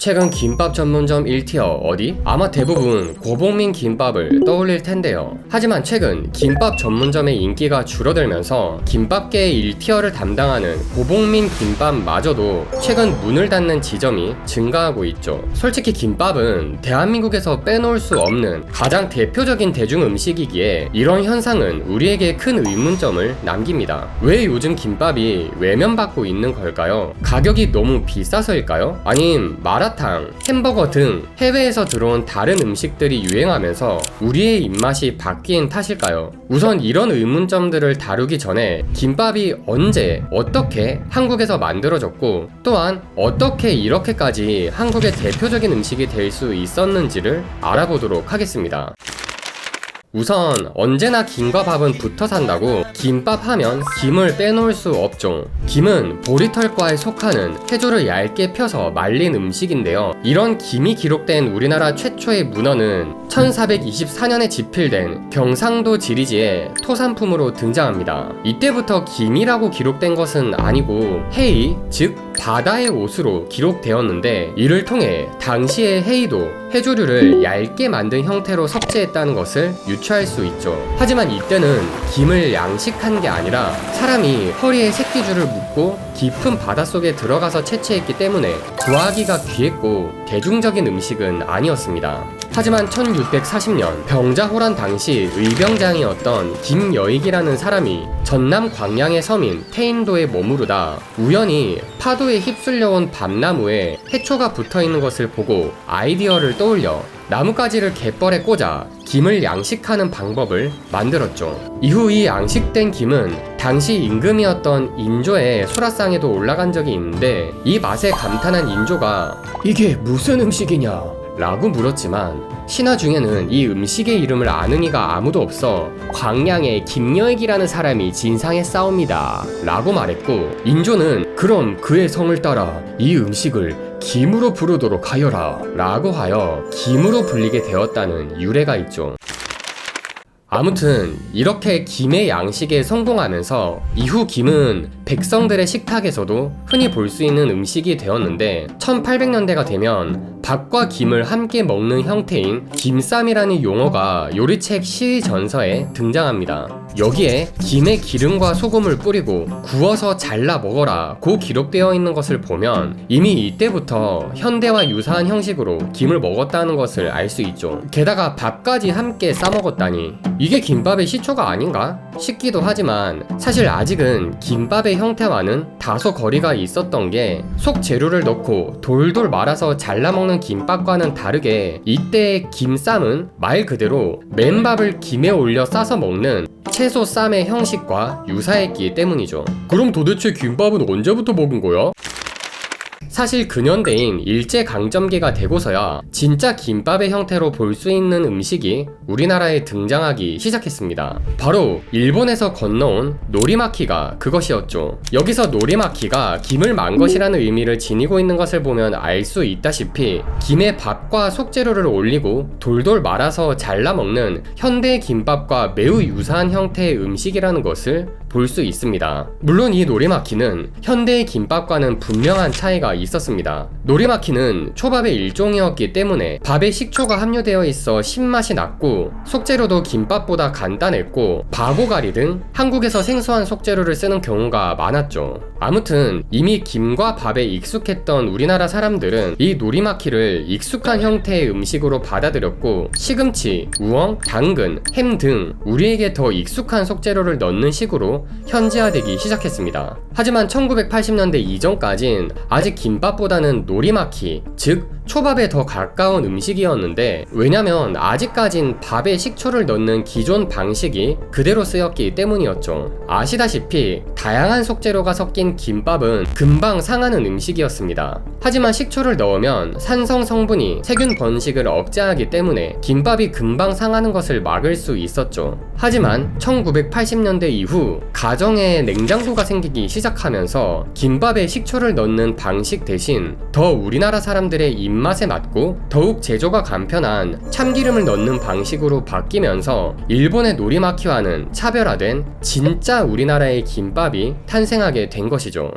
최근 김밥 전문점 1티어 어디? 아마 대부분 고봉민 김밥을 떠올릴 텐데요. 하지만 최근 김밥 전문점의 인기가 줄어들면서 김밥계의 1티어를 담당하는 고봉민 김밥마저도 최근 문을 닫는 지점이 증가하고 있죠. 솔직히 김밥은 대한민국에서 빼놓을 수 없는 가장 대표적인 대중 음식이기에 이런 현상은 우리에게 큰 의문점을 남깁니다. 왜 요즘 김밥이 외면받고 있는 걸까요? 가격이 너무 비싸서일까요? 아님 마라탕, 햄버거 등 해외에서 들어온 다른 음식들이 유행하면서 우리의 입맛이 바뀐 탓일까요? 우선 이런 의문점들을 다루기 전에 김밥이 언제, 어떻게 한국에서 만들어졌고 또한 어떻게 이렇게까지 한국의 대표적인 음식이 될 수 있었는지를 알아보도록 하겠습니다. 우선 언제나 김과 밥은 붙어 산다고 김밥 하면 김을 빼놓을 수 없죠. 김은 보리털과에 속하는 해조를 얇게 펴서 말린 음식인데요. 이런 김이 기록된 우리나라 최초의 문헌은 1424년에 집필된 경상도 지리지의 토산품으로 등장합니다. 이때부터 김이라고 기록된 것은 아니고 해이, 즉 바다의 옷으로 기록되었는데 이를 통해 당시의 해이도 해조류를 얇게 만든 형태로 섭제했다는 것을 유추할 수 있죠. 하지만 이때는 김을 양식한 게 아니라 사람이 허리에 새끼줄을 묶고 깊은 바닷속에 들어가서 채취했기 때문에 구하기가 귀했고 대중적인 음식은 아니었습니다. 하지만 1640년 병자호란 당시 의병장이었던 김여익이라는 사람이 전남 광양의 섬인 태인도에 머무르다 우연히 파도에 휩쓸려온 밤나무에 해초가 붙어있는 것을 보고 아이디어를 떠올려 나뭇가지를 갯벌에 꽂아 김을 양식하는 방법을 만들었죠. 이후 이 양식된 김은 당시 임금이었던 인조의 소라상에도 올라간 적이 있는데 이 맛에 감탄한 인조가 이게 무슨 음식이냐? 라고 물었지만 신하 중에는 이 음식의 이름을 아는 이가 아무도 없어 광양의 김여익이라는 사람이 진상했사옵니다 라고 말했고 인조는 그럼 그의 성을 따라 이 음식을 김으로 부르도록 하여라 라고 하여 김으로 불리게 되었다는 유래가 있죠. 아무튼 이렇게 김의 양식에 성공하면서 이후 김은 백성들의 식탁에서도 흔히 볼 수 있는 음식이 되었는데 1800년대가 되면 밥과 김을 함께 먹는 형태인 김쌈이라는 용어가 요리책 시의 전서에 등장합니다. 여기에 김에 기름과 소금을 뿌리고 구워서 잘라 먹어라 고 기록되어 있는 것을 보면 이미 이때부터 현대와 유사한 형식으로 김을 먹었다는 것을 알 수 있죠. 게다가 밥까지 함께 싸먹었다니 이게 김밥의 시초가 아닌가 싶기도 하지만 사실 아직은 김밥의 형태와는 다소 거리가 있었던 게 속 재료를 넣고 돌돌 말아서 잘라먹는 김밥과는 다르게 이때의 김쌈은 말 그대로 맨밥을 김에 올려 싸서 먹는 채소 쌈의 형식과 유사했기 때문이죠. 그럼 도대체 김밥은 언제부터 먹은 거야? 사실 근현대인 일제강점기가 되고서야 진짜 김밥의 형태로 볼 수 있는 음식이 우리나라에 등장하기 시작했습니다. 바로 일본에서 건너온 노리마키가 그것이었죠. 여기서 노리마키가 김을 만 것이라는 의미를 지니고 있는 것을 보면 알 수 있다시피 김에 밥과 속재료를 올리고 돌돌 말아서 잘라 먹는 현대의 김밥과 매우 유사한 형태의 음식이라는 것을 볼 수 있습니다. 물론 이 노리마키는 현대의 김밥과는 분명한 차이가 있었습니다. 노리마키는 초밥의 일종이었기 때문에 밥에 식초가 함유되어 있어 신맛이 났고 속재료도 김밥보다 간단했고 바고가리 등 한국에서 생소한 속재료를 쓰는 경우가 많았죠. 아무튼 이미 김과 밥에 익숙했던 우리나라 사람들은 이 노리마키를 익숙한 형태의 음식으로 받아들였고 시금치, 우엉, 당근, 햄 등 우리에게 더 익숙한 속재료를 넣는 식으로 현지화되기 시작했습니다. 하지만 1980년대 이전까진 아직 김밥보다는 노리마키, 즉 초밥에 더 가까운 음식이었는데 왜냐면 아직까진 밥에 식초를 넣는 기존 방식이 그대로 쓰였기 때문이었죠. 아시다시피 다양한 속재료가 섞인 김밥은 금방 상하는 음식이었습니다. 하지만 식초를 넣으면 산성 성분이 세균 번식을 억제하기 때문에 김밥이 금방 상하는 것을 막을 수 있었죠. 하지만 1980년대 이후 가정에 냉장고가 생기기 시작하면서 김밥에 식초를 넣는 방식 대신 더 우리나라 사람들의 입맛에 맞고 더욱 제조가 간편한 참기름을 넣는 방식으로 바뀌면서 일본의 노리마키와는 차별화된 진짜 우리나라의 김밥이 탄생하게 된 것이죠.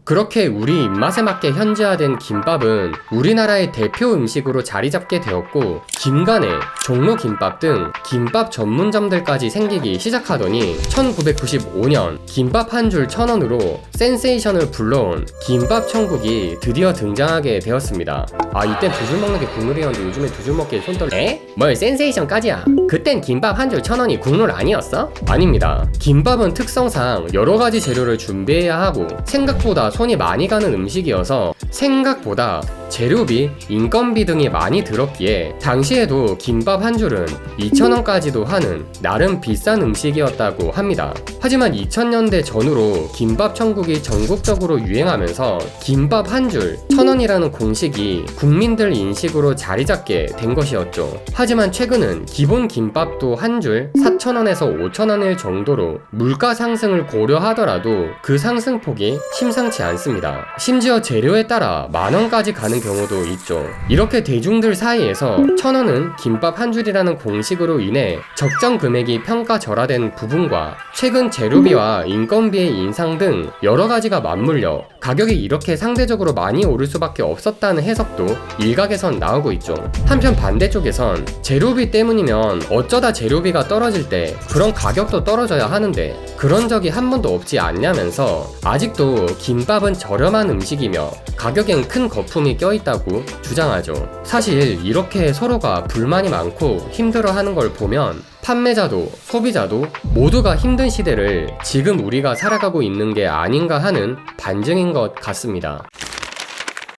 그렇게 우리 입맛에 맞게 현지화된 김밥은 우리나라의 대표 음식으로 자리 잡게 되었고, 김간에 종로 김밥 등 김밥 전문점들까지 생기기 시작하더니 1995년 김밥 한 줄 1,000원으로 센세이션을 불러온 김밥 천국이 드디어 등장하게 되었습니다. 아, 이땐 두 줄 먹는 게 국룰이었는데 요즘에 두 줄 먹기에 손 떨려. 에? 뭘 센세이션까지야? 그땐 김밥 한 줄 1,000원이 국룰 아니었어? 아닙니다. 김밥은 특성상 여러가지 재료를 준비해야 하고 생각보다 손이 많이 가는 음식이어서 생각보다 재료비, 인건비 등이 많이 들었기에 당시에도 김밥 한 줄은 2,000원까지도 하는 나름 비싼 음식이었다고 합니다. 하지만 2000년대 전후로 김밥 천국이 전국적으로 유행하면서 김밥 한 줄 1,000원이라는 공식이 국민들 인식으로 자리 잡게 된 것이었죠. 하지만 최근은 기본 김밥도 한 줄 4,000원에서 5,000원일 정도로 물가 상승을 고려하더라도 그 상승폭이 심상치 않습니다. 심지어 재료에 따라 만원까지 가는 경우도 있죠. 이렇게 대중들 사이에서 1,000원은 김밥 한 줄이라는 공식으로 인해 적정 금액이 평가절하된 부분과 최근 재료비와 인건비의 인상 등 여러 가지가 맞물려 가격이 이렇게 상대적으로 많이 오를 수밖에 없었다는 해석도 일각에선 나오고 있죠. 한편 반대쪽에선 재료비 때문이면 어쩌다 재료비가 떨어질 때 그런 가격도 떨어져야 하는데 그런 적이 한 번도 없지 않냐면서 아직도 김밥은 저렴한 음식이며 가격엔 큰 거품이 껴있다고 주장하죠. 사실 이렇게 서로가 불만이 많고 힘들어하는 걸 보면 판매자도 소비자도 모두가 힘든 시대를 지금 우리가 살아가고 있는 게 아닌가 하는 반증인 것 같습니다.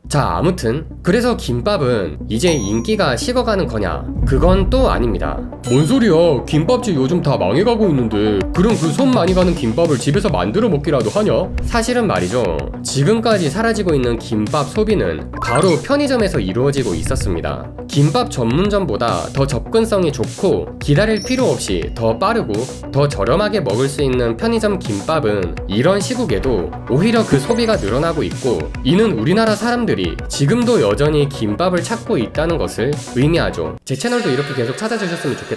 자, 아무튼 그래서 김밥은 이제 인기가 식어가는 거냐? 그건 또 아닙니다. 뭔 소리야? 김밥집 요즘 다 망해가고 있는데 그럼 그 손 많이 가는 김밥을 집에서 만들어 먹기라도 하냐? 사실은 말이죠, 지금까지 사라지고 있는 김밥 소비는 바로 편의점에서 이루어지고 있었습니다. 김밥 전문점보다 더 접근성이 좋고 기다릴 필요 없이 더 빠르고 더 저렴하게 먹을 수 있는 편의점 김밥은 이런 시국에도 오히려 그 소비가 늘어나고 있고, 이는 우리나라 사람들이 지금도 여전히 김밥을 찾고 있다는 것을 의미하죠. 제 채널도 이렇게 계속 찾아주셨으면 좋겠다.